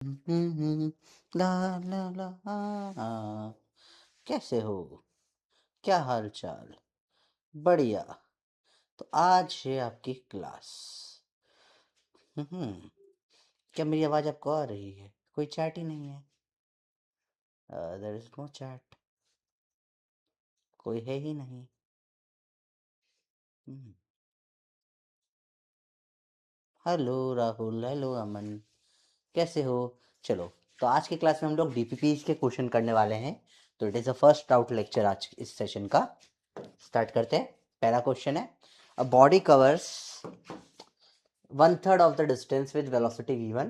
ला ला ला कैसे हो? क्या हाल चाल? बढ़िया। तो आज है आपकी क्लास। हम्म, क्या मेरी आवाज आपको आ रही है? कोई चैट ही नहीं है। There is no chat. कोई है ही नहीं। Hmm, hello Rahul, hello Aman, कैसे हो? चलो, तो आज की क्लास में हम लोग डीपीपीज के क्वेश्चन करने वाले हैं। तो it is a first out lecture आज इस सेशन का। स्टार्ट करते हैं। पहला क्वेश्चन है, a body covers 1/3 of the distance with velocity v1,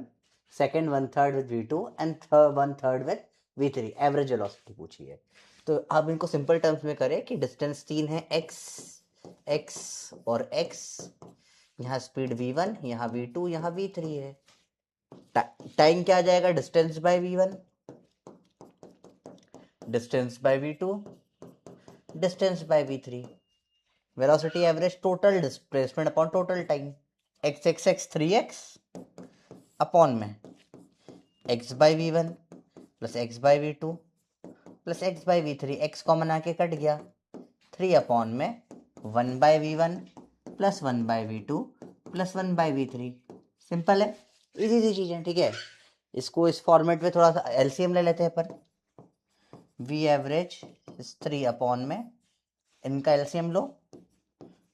second 1/3 with v2 and third 1/3 with v3। Average velocity पूछी है। तो अब इनको सिंपल टर्म्स में करें कि डिस्टेंस 3 है x, x और x। यहाँ स्पीड v1, यहाँ v2, यहाँ v3 है। टाइम क्या आ जाएगा? Distance by v1, distance by v2, distance by v3। Velocity average total displacement upon total time. x x x 3x upon में x by v one plus x by v two plus x by v three. X common आके cut गया। 3 upon में 1/v1 प्लस 1/v2 प्लस 1/v3। Simple है, easy सी चीज़ है। ठीक है, इसको इस फॉर्मेट में थोड़ा सा एलसीएम ले लेते हैं पर। वी एवरेज इस 3 अपॉन में, इनका एलसीएम लो,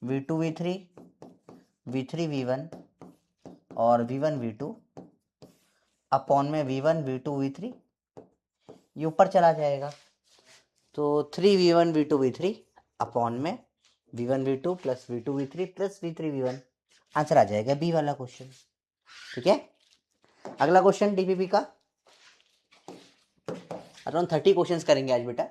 v2 v3 v3 v1 और v1 v2 अपॉन में v1 v2 v3। ये ऊपर चला जाएगा तो 3v1 v2 v3 अपॉन में v1 v2 plus v2 v3 plus v3 v1। Answer आ जाएगा बी वाला क्वेश्चन। ठीक है, अगला क्वेश्चन डीपीपी का अराउंड 30 क्वेश्चंस करेंगे आज बेटा।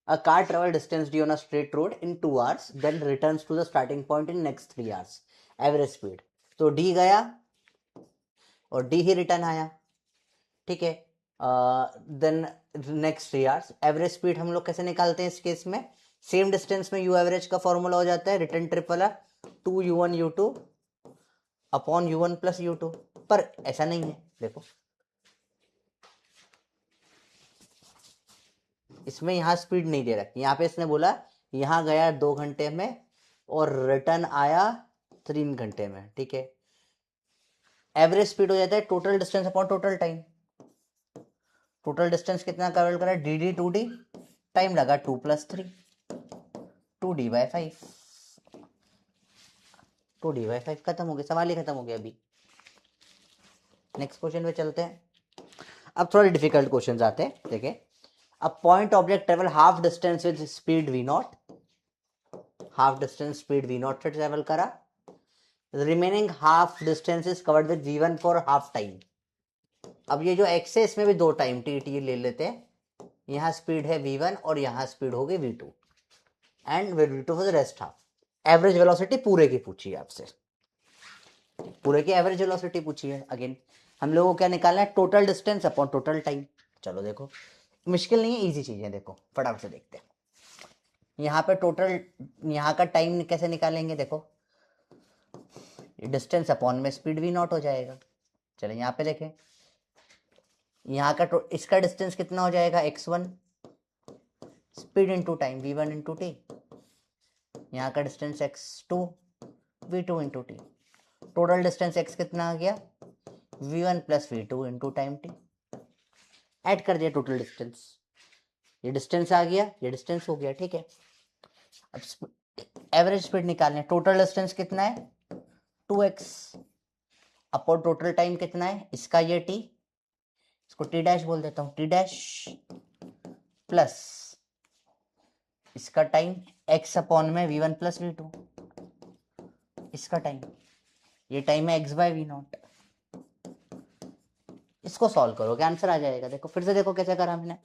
A car travel distance D on a straight road in 2 hours then returns to the starting point in next 3 hours। Average speed, तो डी गया और डी ही रिटर्न आया। ठीक है, then next 3 hours। Average speed हम लोग कैसे निकालते हैं इस केस में? सेम डिस्टेंस में यू एवरेज का फॉर्मूला हो जाता है रिटर्न ट्रिप वाला, 2u1 u2 upon u1 plus u2। पर ऐसा नहीं है, देखो इसमें यहाँ स्पीड नहीं दे रखी। यहाँ पे इसने बोला यहाँ गया 2 घंटे में और रिटर्न आया 3 घंटे में। ठीक है, एवरेज स्पीड हो जाता है total distance upon total time. Total distance कितना कवर करा? D D two D, time लगा 2 + 3, 2d/5। 2d/5 खत्म हो गया, सवाल ही खत्म हो गया। अभी नेक्स्ट क्वेश्चन पे चलते हैं। अब थोड़े डिफिकल्ट क्वेश्चन आते हैं। देखिए, अब point object travel half distance with speed v0, half distance speed v0 से ट्रेवल करा। Remaining half distance is covered with v1 for half time. अब ये जो x है इसमें भी 2 टाइम टी ले लेते हैं। यहाँ स्पीड है v1 और यहाँ स्पीड हो गई v2 and v2 for the rest half. Average velocity पूरे की पूछी है आपसे, पूरे की एवरेज वेलोसिटी पूछी है। अगेन हम लोगों को क्या निकालना है? Total distance upon total time. चलो देखो, मुश्किल नहीं है, इजी चीज है। देखो फटाफट से देखते हैं। यहाँ पे टोटल, यहाँ का टाइम कैसे निकालेंगे? देखो डिस्टेंस अपॉन में स्पीड v0 हो जाएगा। चलो यहाँ पे देखें, यहाँ का इसका डिस्टेंस कितना हो जाएगा? x1 speed into time v1 into T. यहाँ का distance x2 v2 into T. Total distance x कितना आ गया? v1 plus v2 into time T. Add कर दिया टोटल डिस्टेंस, ये डिस्टेंस आ गया, ये डिस्टेंस हो गया। ठीक है, अब एवरेज स्पीड निकालने। टोटल डिस्टेंस कितना है? 2x अपॉन टोटल टाइम कितना है? इसका ये t, इसको टी डैश बोल देता हूँ, टी डैश प्लस इसका टाइम x अपॉन में v1 प्लस v2, इसका टाइम, ये टाइम है x बाय v0। इसको सॉल्व करोगे आंसर आ जाएगा। देखो फिर से देखो कैसे करा मैंने,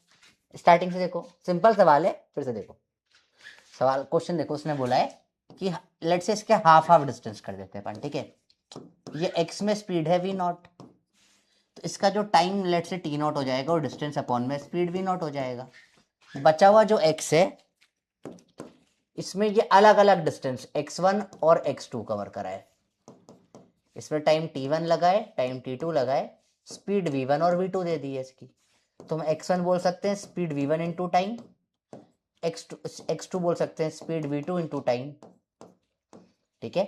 स्टार्टिंग से देखो। सिंपल सवाल है, फिर से देखो सवाल। क्वेश्चन देखो, उसने बोला है कि लेट्स से इसके हाफ हाफ डिस्टेंस कर देते हैं अपन। ठीक है, ये x में स्पीड है v0, तो इसका जो टाइम लेट्स से t0 हो जाएगा और डिस्टेंस अपॉन में स्पीड v0 हो जाएगा। बचा हुआ जो x है इसमें ये अलग अलग डिस्टेंस x1 और x2 कवर कराए। इसमें टाइम t1 लगाए, टाइम t2 लगाए, स्पीड v1 और v2 दे दी है इसकी, तो हम x1 बोल सकते हैं speed v1 into time, x2 बोल सकते हैं स्पीड v2 इंटू टाइम। ठीक है,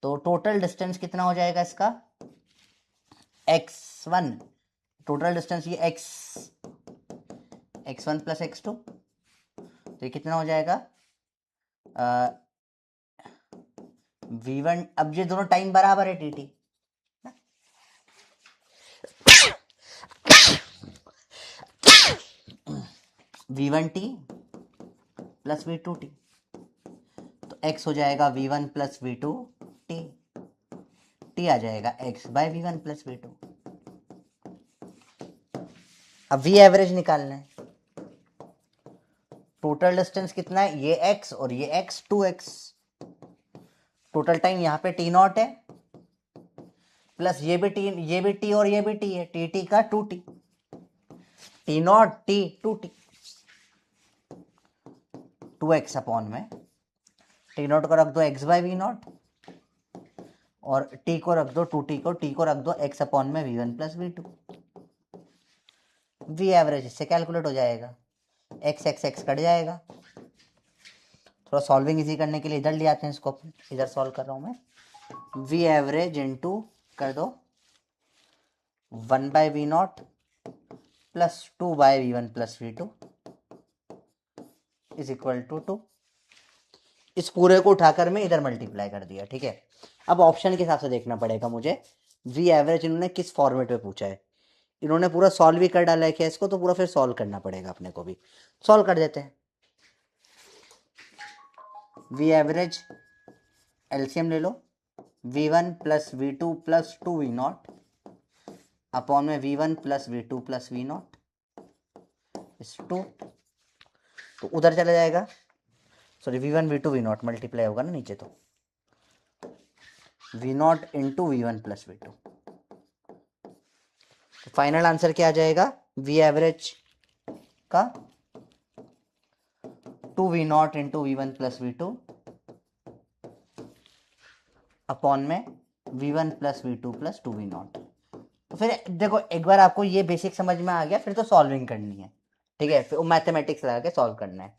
तो टोटल डिस्टेंस कितना हो जाएगा इसका, x1, टोटल डिस्टेंस ये x1 प्लस x2, तो ये कितना हो जाएगा v1, अब ये दोनों टाइम बराबर है tt, v1t प्लस v2t, तो x हो जाएगा v1 प्लस v2t, t आ जाएगा x by v1 plus v2। अब v एवरेज निकालना है, टोटल डिस्टेंस कितना है, ये x और ये x 2x, टोटल टाइम यहाँ पे t नॉट है, प्लस ये भी t और ये भी t है, tt का 2t, t not t 2t, 2x upon में टी नॉट को रख दो x बाय वी नॉट, और t को रख दो 2t को, t को रख दो x अपॉन में v1 plus v2। v average इससे कैलकुलेट हो जाएगा, x कट जाएगा। थोड़ा सॉल्विंग इजी करने के लिए इधर ले आते हैं इसको, इधर सॉल्व कर रहा हूं मैं। v एवरेज इंटू कर दो 1 by v naught plus 2 by v1 plus v2 is equal to 2। इस पूरे को उठाकर मैं इधर मल्टीप्लाई कर दिया। ठीक है, अब ऑप्शन के हिसाब से देखना पड़ेगा मुझे, v एवरेज इन्होंने किस फॉर्मेट में पूछा है, इन्होंने पूरा सॉल्व भी कर डाला है क्या इसको, तो पूरा फिर सॉल्व करना पड़ेगा अपने को भी, सॉल्व कर देते हैं। v एवरेज एलसीएम ले लो, v1 plus v2 plus 2v0 upon में v1 plus v2 plus v0 इस 2, तो उधर चला जाएगा, sorry v1 v2 v0 multiply होगा ना नीचे, तो v0 into v1 plus v2, तो फाइनल आंसर क्या आ जाएगा, v एवरेज का 2v0 into v1 plus v2 upon में v1 plus v2 plus 2v0। तो फिर देखो एक बार आपको ये बेसिक समझ में आ गया, फिर तो सॉल्विंग करनी है। ठीक है, फिर मैथमेटिक्स लगा के सॉल्व करना है,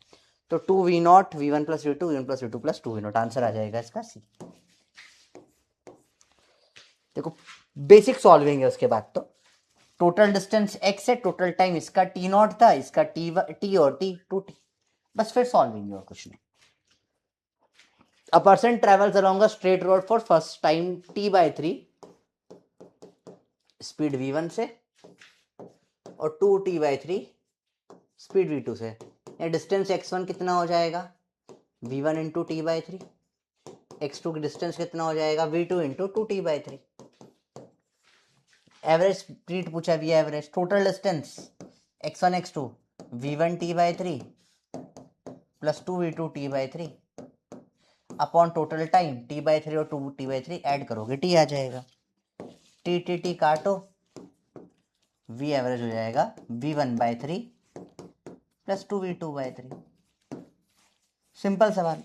तो 2v0 v1 plus v2 v1 plus v2 plus 2v0 answer आ जाएगा इसका सी। देखो बेसिक सॉल्विंग है, उसके बाद तो टोटल डिस्टेंस x है, टोटल टाइम इसका t नॉट था, इसका t और t 2t, बस फिर सॉल्विंग है और कुछ नहीं। A person travels along a straight road for first time t/3 speed v1 से और 2t/3 स्पीड v2 से, ये डिस्टेंस x1 कितना हो जाएगा, v1 इंटू t/3, x2 की डिस्टेंस कितना हो जाएगा, v2 into 2t/3। Average speed पूछा, v average total distance x1 x2 v1 t/3 plus 2v2 t/3 upon total time t/3 और 2t/3 ऐड करोगे t आ जाएगा, t काटो, v एवरेज हो जाएगा v1/3 प्लस 2v2/3। सिंपल सवाल,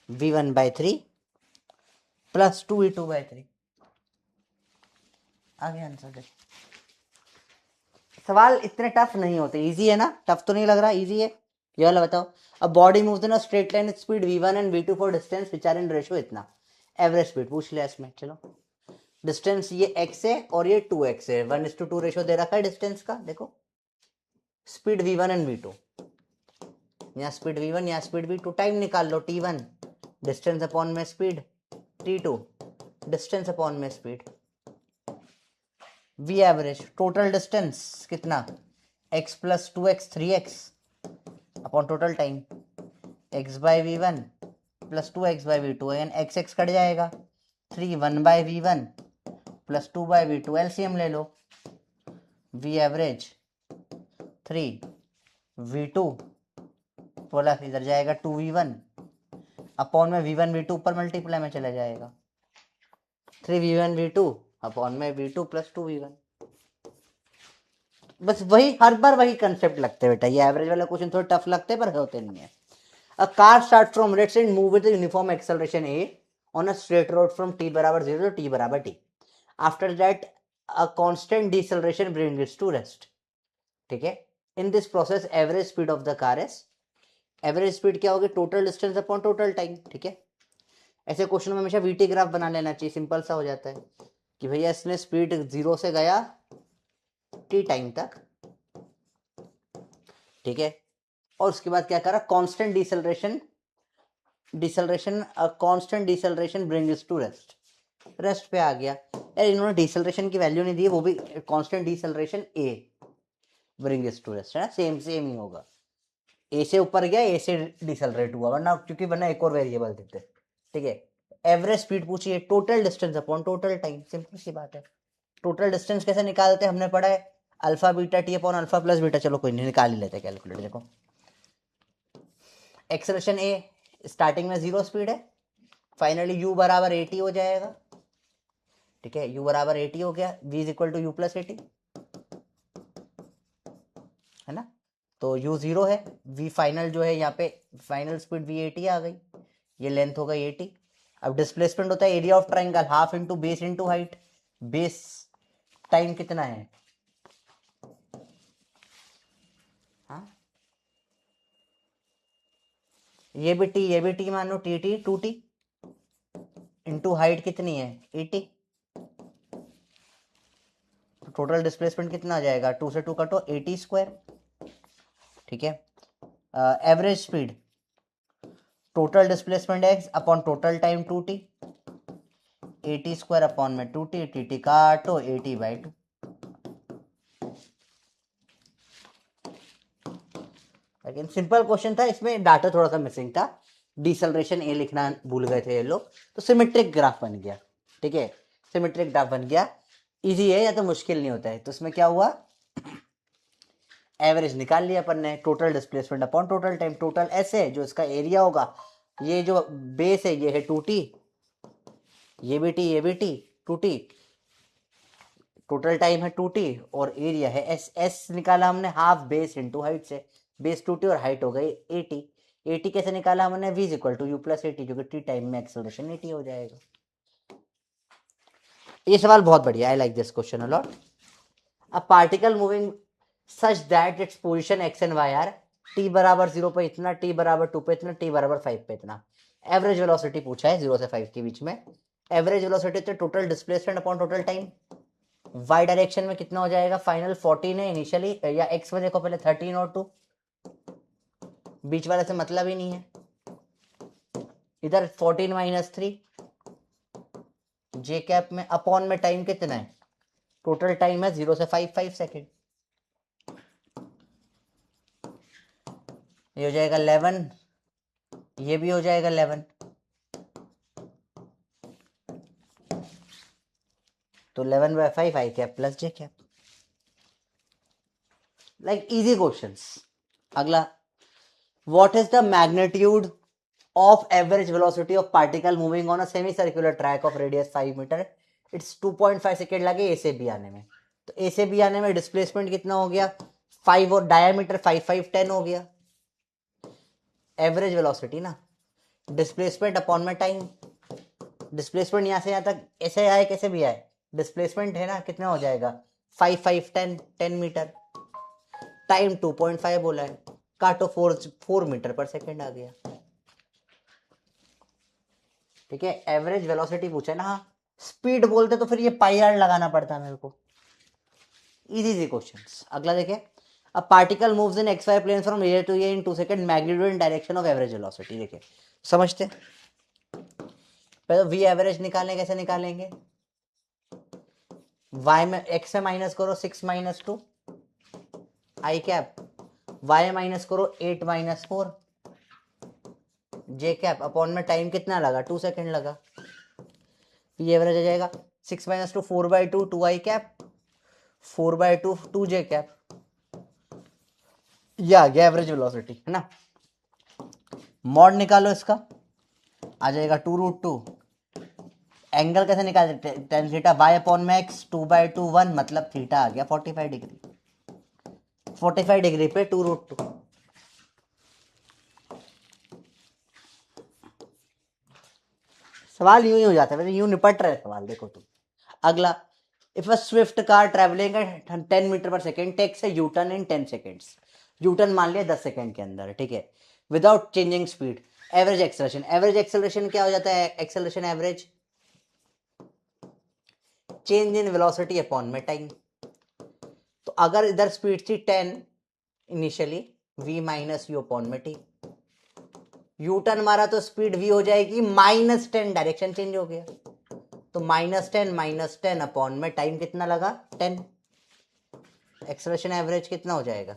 v1/3 प्लस 2v2/3 आगे answer देखो। सवाल इतने टफ नहीं होते, इजी है ना, टफ तो नहीं लग रहा, इजी है ये वाला बताओ। अब body moves in a straight line speed v1 and v2 for distance which are in ratio इतना, एवरेज स्पीड पूछ लिया इसमें। चलो डिस्टेंस ये x है और ये 2x है, 1:2 रेशियो दे रखा है डिस्टेंस का। देखो स्पीड v1 एंड v2, यहाँ स्पीड v1 यहाँ स्पीड v2, टाइम निकाल लो t1 डिस्टेंस अपॉन में स्पीड, t2 डिस्टेंस अपॉन में speed. v average total distance कितना, x plus 2x 3x upon total time, x by v1 plus 2x by v2, x cut जाएगा, 3 1 bye v1 plus 2 bye v2, LCM ले लो, v average 3 v2 plus इधर जाएगा 2v1 upon में v1 v2 ऊपर multiply में चला जाएगा, 3v1 v2 upon में v2 प्लस 2v1। बस वही हर बार वही कंसेप्ट लगते हैं बेटा, ये एवरेज वाला क्वेश्चन थोड़े टफ लगते हैं पर होते नहीं है। A car start from let's से move with uniform acceleration a on a straight road from t बराबर 0 to t बराबर t. After that a constant deceleration bring it to rest. ठीक है. In this process average speed of the car is, average speed क्या होगी, total distance upon total time. ठीक है. ऐसे question में हमेशा वीटी ग्राफ बना लेना चाहिए, सिंपल सा हो जाता है कि भैया इसने स्पीड 0 से गया टी टाइम तक. ठीक है. और उसके बाद क्या करा, constant deceleration constant deceleration brings to rest. Rest पे आ गया. यार इन्होंने डिसेलरेशन की वैल्यू नहीं दी, वो भी constant deceleration a brings to rest है ना, सेम ही होगा. ए से ऊपर गया, ए से डिसेलरेट हुआ, वरना एक और वेरिएबल देते. ठीक है. एवरेज स्पीड पूछिए, total distance upon total time, simple सी बात है. टोटल डिस्टेंस कैसे निकालते हैं, हमने पढ़ा है alpha beta T upon alpha plus beta. चलो कोई नहीं, निकाल ही लेते हैं कैलकुलेटर. देखो एक्सेलरेशन ए, स्टार्टिंग में 0 स्पीड है, फाइनली u बराबर AT हो जाएगा. ठीक है. u बराबर AT हो गया, v is equal to u plus AT है ना. तो u 0 है, v फाइनल जो है यहाँ पे फाइनल स्पीड v AT आ गई, ये लेंथ हो गई AT. अब डिस्प्लेसमेंट होता है area of triangle, half into base into height. Base time कितना है, हाँ ये भी टी मान लो, टी 2t इंटू हाइट कितनी है 80. तो टोटल डिस्प्लेसमेंट कितना आ जाएगा, 2 से 2 कटो 80 स्क्वायर. ठीक है. Average speed total displacement x upon total time 2t, 80 square upon में 2t, टी काटो 80/2. लेकिन सिंपल क्वेश्चन था, इसमें डाटा थोड़ा सा मिसिंग था, डिसेलरेशन ए लिखना भूल गए थे ये लोग, तो सिमेट्रिक ग्राफ बन गया. ठीक है. सिमेट्रिक ग्राफ बन गया, इजी है या तो मुश्किल नहीं होता है. तो इसमें क्या हुआ, एवरेज निकाल लिया अपन ने, total displacement upon total time. Total ऐसे है जो इसका एरिया होगा, ये जो बेस है ये है 2t, ये भी t 2t, टोटल टाइम है 2t और एरिया है s निकाला हमने हाफ बेस इनटू हाइट से, बेस 2t और हाइट हो गई 80. 80 कैसे निकाला हमने, v is equal to u plus 80, जो कि t टाइम में एक्सेलरेशन 80 हो जाएगा. ये सवाल बहुत बढ़िया, I like this question a lot. A particle moving such that its position x and y are t बराबर 0 पे इतना, t बराबर 2 पे इतना, t बराबर 5 पे इतना. एवरेज वेलोसिटी पूछा है 0 से 5 के बीच में. एवरेज वेलोसिटी तो total displacement upon total time. y direction में कितना हो जाएगा, फाइनल 14 है इनिशियली, या x में देखो पहले 13 और 2, बीच वाले से मतलब ही नहीं है. इधर 14 माइनस 3 जे कैप में, अपॉन में टाइम कितना है, टोटल टाइम है 0 से 5 सेकेंड. ये हो जाएगा 11, ये भी हो जाएगा 11. तो 11/5 I cap plus J cap. Like easy questions. अगला, what is the magnitude of average velocity of particle moving on a semicircular track of radius 5 मीटर. इट्स 2.5 सेकेंड लगे ए से बी आने में. तो ए से बी आने में डिस्प्लेसमेंट कितना हो गया 5 और डायमीटर 5 हो गया. एवरेज वेलोसिटी ना, डिस्प्लेसमेंट अपॉन में टाइम. डिस्प्लेसमेंट यहां से यहां तक ऐसे आए कैसे भी आए, डिस्प्लेसमेंट है ना, कितना हो जाएगा 5 मीटर. टाइम 2.5 बोला है, काटो 4 मीटर पर सेकेंड आ गया. ठीक है. एवरेज वेलोसिटी पूछा है ना, हाँ स्पीड बोलते तो फिर ये पाई आर लगाना पड़ता है मेरे को. Easy questions. अगला देखिए, a particle moves in x y plane from A to A in 2 second, magnitude in direction of average velocity. देखिए समझते हैं. पहले वी एवरेज निकालें, कैसे निकालेंगे, y में x में माइनस करो 6 माइनस 2 आई कैप, y माइनस करो 8 माइनस 4 जे कैप, अपॉन में टाइम कितना लगा 2 सेकंड लगा. ये एवरेज आ जाएगा 6 माइनस 2 4/2 2 आई कैप, 4/2 2 जे कैप. ये आ गया एवरेज वेलोसिटी है ना. मॉड निकालो इसका, आ जाएगा 2√2. एंगल कैसे निकालते, टेन थीटा y अपॉन में x 2/2 1 मतलब थीटा आ गया 45 डिग्री. 45 डिग्री पे 2√2. सवाल यूं ही हो जाता है, वैसे यूं निपट रहे सवाल। देखो तुम अगला, if a Swift car travelling at 10 metre per second takes a U turn in 10 seconds, U turn मान लिया 10 सेकेंड के अंदर, ठीक है, without changing speed, average acceleration, average acceleration क्या हो जाता है, acceleration average change in velocity upon में टाइम। तो अगर इधर स्पीड थी 10 initially, v minus u upon में टी, यू टर्न मारा तो स्पीड v हो जाएगी -10, डायरेक्शन चेंज हो गया, तो -10 अपॉन में टाइम कितना लगा 10, एक्सेलरेशन एवरेज कितना हो जाएगा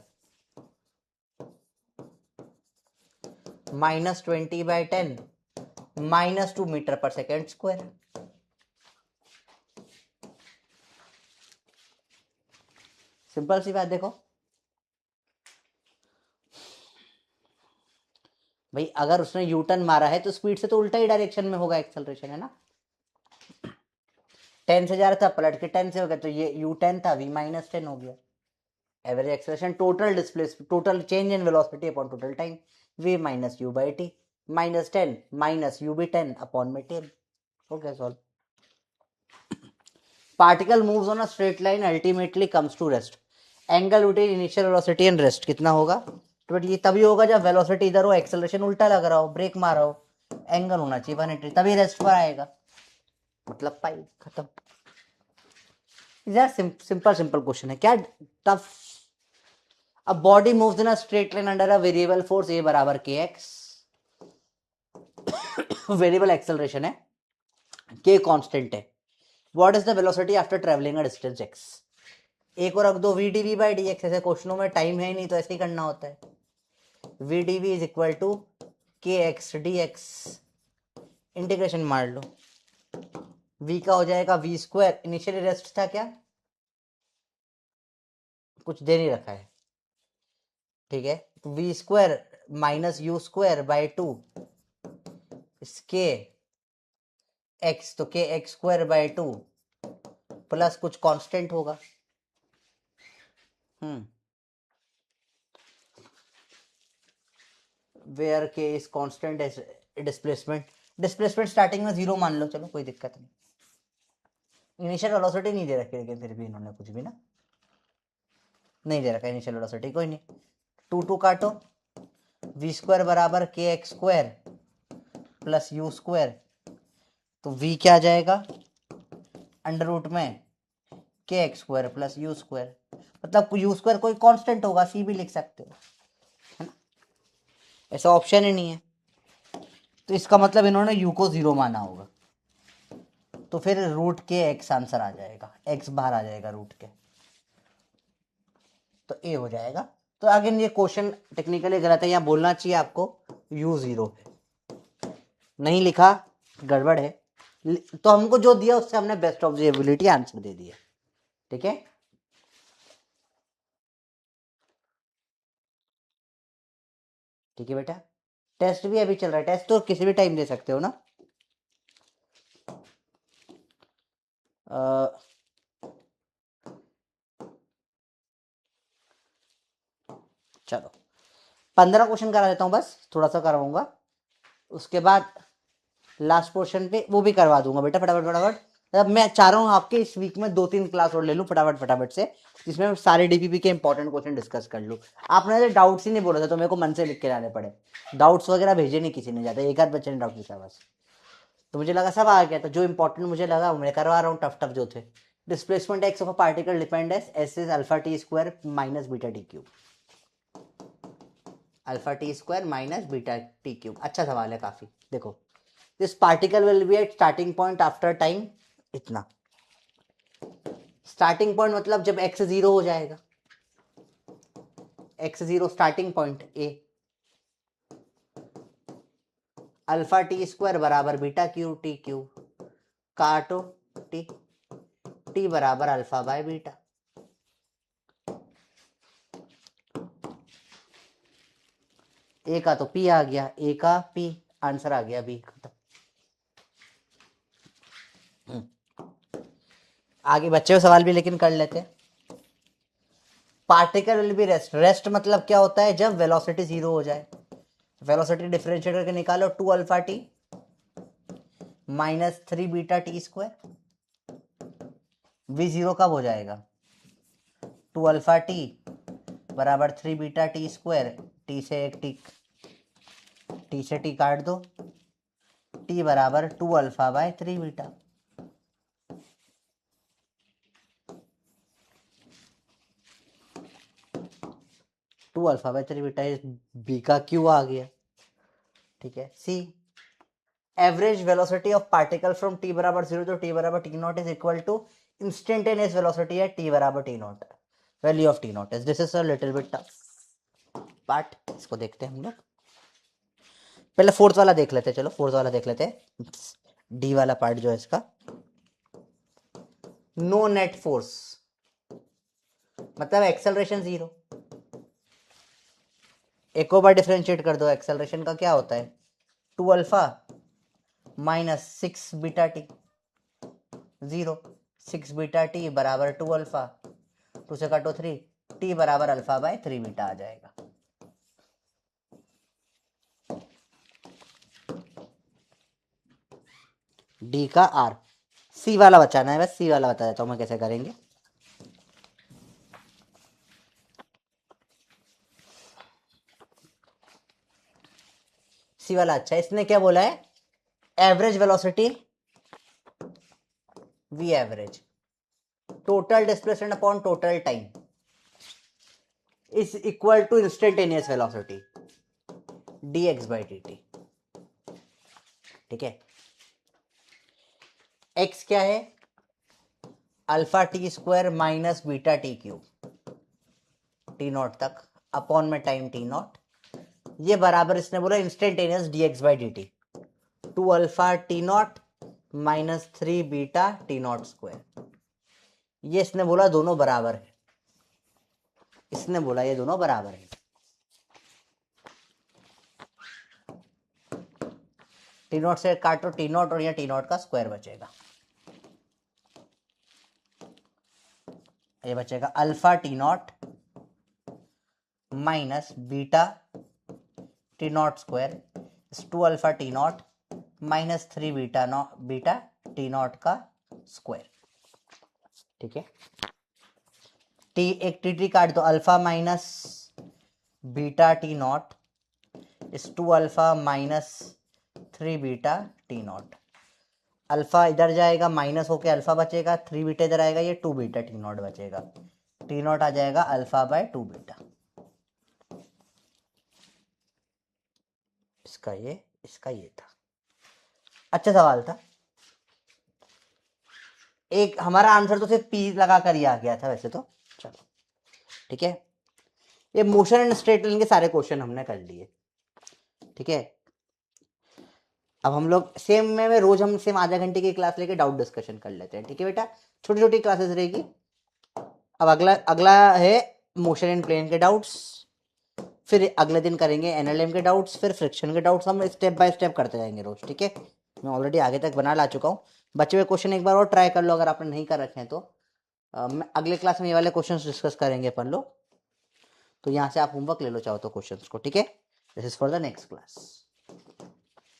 -20/10 -2 metre per second square. Simple सी बात। देखो भाई, अगर उसने यू टर्न मारा है तो स्पीड से तो उल्टा ही डायरेक्शन में होगा एक्सेलरेशन, है ना। 10 से जा रहा था, पलट के 10 से हो गया, तो ये u10 था, v -10 हो गया। Average acceleration total displace total change in velocity upon total time, v minus u by t, -10 minus u by 10 upon में 10। हो गया solve. Particle moves on a straight line ultimately comes to rest, angle between initial velocity and rest कितना होगा, तो but ये तभी होगा जब वेलोसिटी इधर हो, एक्सेलरेशन उल्टा लग रहा हो, ब्रेक मारा हो, एंगल होना चाहिए 180, तभी रेस्ट पर आएगा, मतलब पाई, खत्म। यार सिंपल सिंपल क्वेश्चन है, क्या टफ। अब body moves in a straight line under a variable force a बराबर के एक्स, वेरिएबल एक्सेलरेशन है, के कांस्टेंट है, what is the velocity after travelling a distance x, एक और रख दो v d v by d x, ऐसे क्वेश्चनों में टाइम है नहीं तो ऐसे ही करना होता है, v d v is equal to k x d x, integration मार लो, v का हो जाएगा v स्क्वायर, इनिशियली रेस्ट था क्या, कुछ दे नहीं रखा है, ठीक है, v square minus u square by 2 इसके x, तो k x square by 2 plus कुछ कांस्टेंट होगा, where k is constant as displacement, displacement starting में 0 मान लो, चलो कोई दिक्कत नहीं, इनिशियल वेलोसिटी नहीं दे रखी, लेकिन फिर भी इन्होंने कुछ भी ना नहीं दे रखा इनिशियल वेलोसिटी, कोई नहीं, 2 काटो, v स्क्वायर बराबर k x square plus you square, तो v क्या आ जाएगा अंडर रूट में के x square plus you square, मतलब यू स्क्वायर कोई कांस्टेंट होगा, सी भी लिख सकते हो, है ना, ऐसा ऑप्शन ही नहीं है, तो इसका मतलब इन्होंने यू को 0 माना होगा, तो फिर रूट के एक्स आंसर आ जाएगा, एक्स बाहर आ जाएगा रूट के, तो ए हो जाएगा। तो अगेन ये क्वेश्चन टेक्निकली गलत है, यहाँ बोलना चाहिए आपको u 0 है, नहीं लिखा, गड़बड़ है, तो हमको जो दिया उससे हमने best of the ability answer दे दिया, ठीक है। ठीक है बेटा, टेस्ट भी अभी चल रहा है, टेस्ट तो किसी भी टाइम दे सकते हो ना। चलो 15 क्वेश्चन करा देता हूँ, बस थोड़ा सा करवाऊंगा, उसके बाद लास्ट पोर्शन पे वो भी करवा दूंगा बेटा, फटाफट फटाफट। अब मैं चाह रहा हूँ आपके इस वीक में 2-3 क्लास और ले लूँ फटाफट फटाफट से, जिसमें मैं सारे डीपीपी के इंपॉर्टेंट क्वेश्चन डिस्कस कर लूँ। आपने डाउट्स ही नहीं बोला था तो मेरे को मन से लिख के लाने पड़े, डाउट्स वगैरह भेजे नहीं किसी ने, ज्यादा एक आध बच्चे ने डाउट लिखा बस, तो मुझे लगा सब आ गया, तो जो इंपॉर्टेंट मुझे लगा मैं करवा रहा हूँ, टफ टफ जो थे। Displacement x of a particle depends is alpha t square minus beta t cube, alpha t square minus beta t cube, अच्छा सवाल है काफी। देखो, this particle will be at starting point after time इतना, starting point मतलब जब x 0 हो जाएगा, x 0 स्टार्टिंग पॉइंट ए, अल्फा टी स्क्वायर बराबर बीटा क्यू टी क्यूब, काटो टी, टी बराबर अल्फा बाय बीटा, ए का तो पी आ गया, ए का पी, आंसर आ गया बी, खत्म। आगे बच्चे सवाल भी लेकिन कर लेते हैं। Particle will B rest, rest मतलब क्या होता है, जब वेलोसिटी 0 हो जाए, वेलोसिटी डिफरेंशिएट करके निकालो 2 alpha T minus 3 beta T square. We zero कब हो जाएगा? 2 अल्फा टी बराबर 3 बीटा टी स्क्वायर। टी से एक टी से टी काट दो, टी बराबर 2 alpha by 3 beta. Two alpha by 3 beta, b का क्यू आ गया। ठीक है, c average velocity of particle from t बराबर 0 to टी बराबर t nought is equal to instantaneous velocity है टी बराबर t nought. Value of t nought is, this is a little bit tough part, इसको देखते हैं हम लोग। पहले फोर्थ वाला देख लेते हैं, चलो फोर्थ वाला देख लेते हैं। डी वाला पार्ट जो है इसका, नो नेट फोर्स मतलब एक्सेलरेशन 0। एक और बार डिफरेंशिएट कर दो, एक्सेलरेशन का क्या होता है? 2 alpha minus 6 beta T, 0 6 beta T बराबर 2 अल्फा, 2 से काटो 3, टी बराबर अल्फा बाय 3 बीटा आ जाएगा। डी का आर। सी वाला बचाना है, बस सी वाला बता देता हूं मैं कैसे करेंगे। सी वाला अच्छा है, इसने क्या बोला है? Average velocity v average total displacement upon total time is equal to instantaneous velocity dx by dt। ठीक है, x क्या है? Alpha t square minus beta t cube t nought तक अपॉन में टाइम टी नॉट, ये बराबर इसने बोला instantaneous dx by dt 2 alpha t nought minus 3 beta t nought square. ये इसने बोला दोनों बराबर है, इसने बोला ये दोनों बराबर है। टी नॉट से काटो टी नॉट और यहाँ टी नॉट का स्क्वायर बचेगा, ये बचेगा alpha t nought minus beta t nought square 2 alpha t nought minus 3 beta t not का स्क्वायर। ठीक है, टी एक टी काट दो, alpha minus beta t not इस 2 alpha minus 3 beta t not. Alpha इधर जाएगा माइनस होके अल्फा बचेगा, 3 बीटा इधर आएगा, ये 2 बीटा टी नॉट बचेगा। टी नॉट आ जाएगा अल्फा बाय 2 बीटा। इसका ये था। अच्छा सवाल था, एक हमारा आंसर तो सिर्फ पी लगा कर ही आ गया था वैसे तो। चलो ठीक है, ये मोशन एंड स्ट्रेट लाइन के सारे क्वेश्चन हमने कर लिए। ठीक है, अब हम लोग सेम में रोज हम सेम आधा घंटे की क्लास लेके डाउट डिस्कशन कर लेते हैं। ठीक है बेटा, छोटी छोटी क्लासेस रहेगी। अब अगला है मोशन एंड प्लेन के डाउट्स, फिर अगले दिन करेंगे एनएलएम के डाउट्स, फिर फ्रिक्शन के डाउट्स। हम स्टेप बाय स्टेप करते जाएंगे रोज। ठीक है, मैं ऑलरेडी आगे तक बना ला चुका हूँ। बचे हुए क्वेश्चन एक बार और ट्राई कर लो अगर आपने नहीं कर रखे हैं तो। मैं अगले क्लास में ये वाले क्वेश्चन डिस्कस करेंगे अपन लोग, तो यहाँ से आप होमवर्क ले लो चाहो तो क्वेश्चन को। ठीक है, this is for the next class.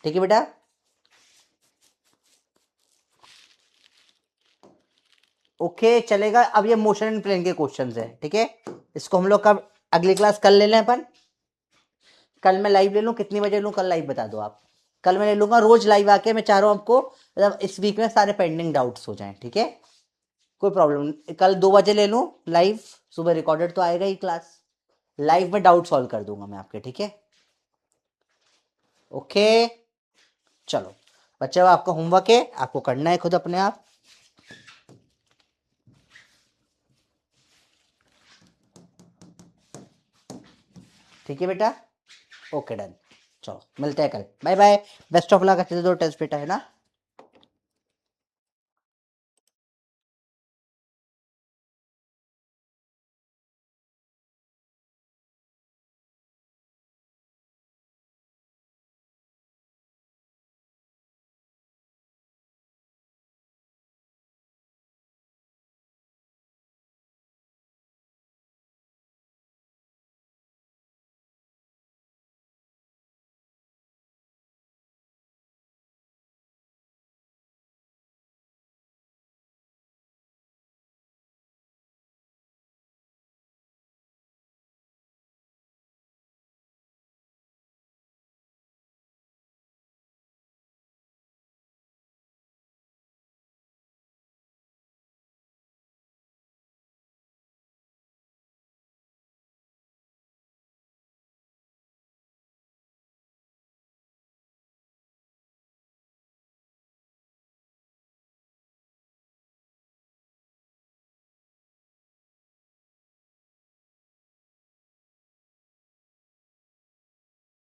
ठीक है बेटा, ओके चलेगा। अब ये मोशन एंड प्लेन के क्वेश्चंस है। ठीक है, इसको हम लोग कब अगली क्लास कल ले लें अपन। कल मैं लाइव ले लूं, कितनी बजे लूं कल लाइव बता दो आप। कल मैं ले लूंगा रोज लाइव आके, मैं चाह रहा हूं आपको मतलब इस वीक में सारे पेंडिंग डाउट्स हो जाएं। ठीक है, कोई प्रॉब्लम नहीं, कल 2 बजे ले लूं लाइव। सुबह रिकॉर्डेड तो आएगा ही क्लास, लाइव में डाउट सॉल्व कर दूंगा मैं आपके। ठीक है, ओके चलो बच्चे, आपका होमवर्क है, आपको करना है खुद अपने आप। ठीक है बेटा, ओके डन। चलो मिलते हैं कल, bye bye, best of luck. अच्छे से दो टेस्ट बेटा, है ना।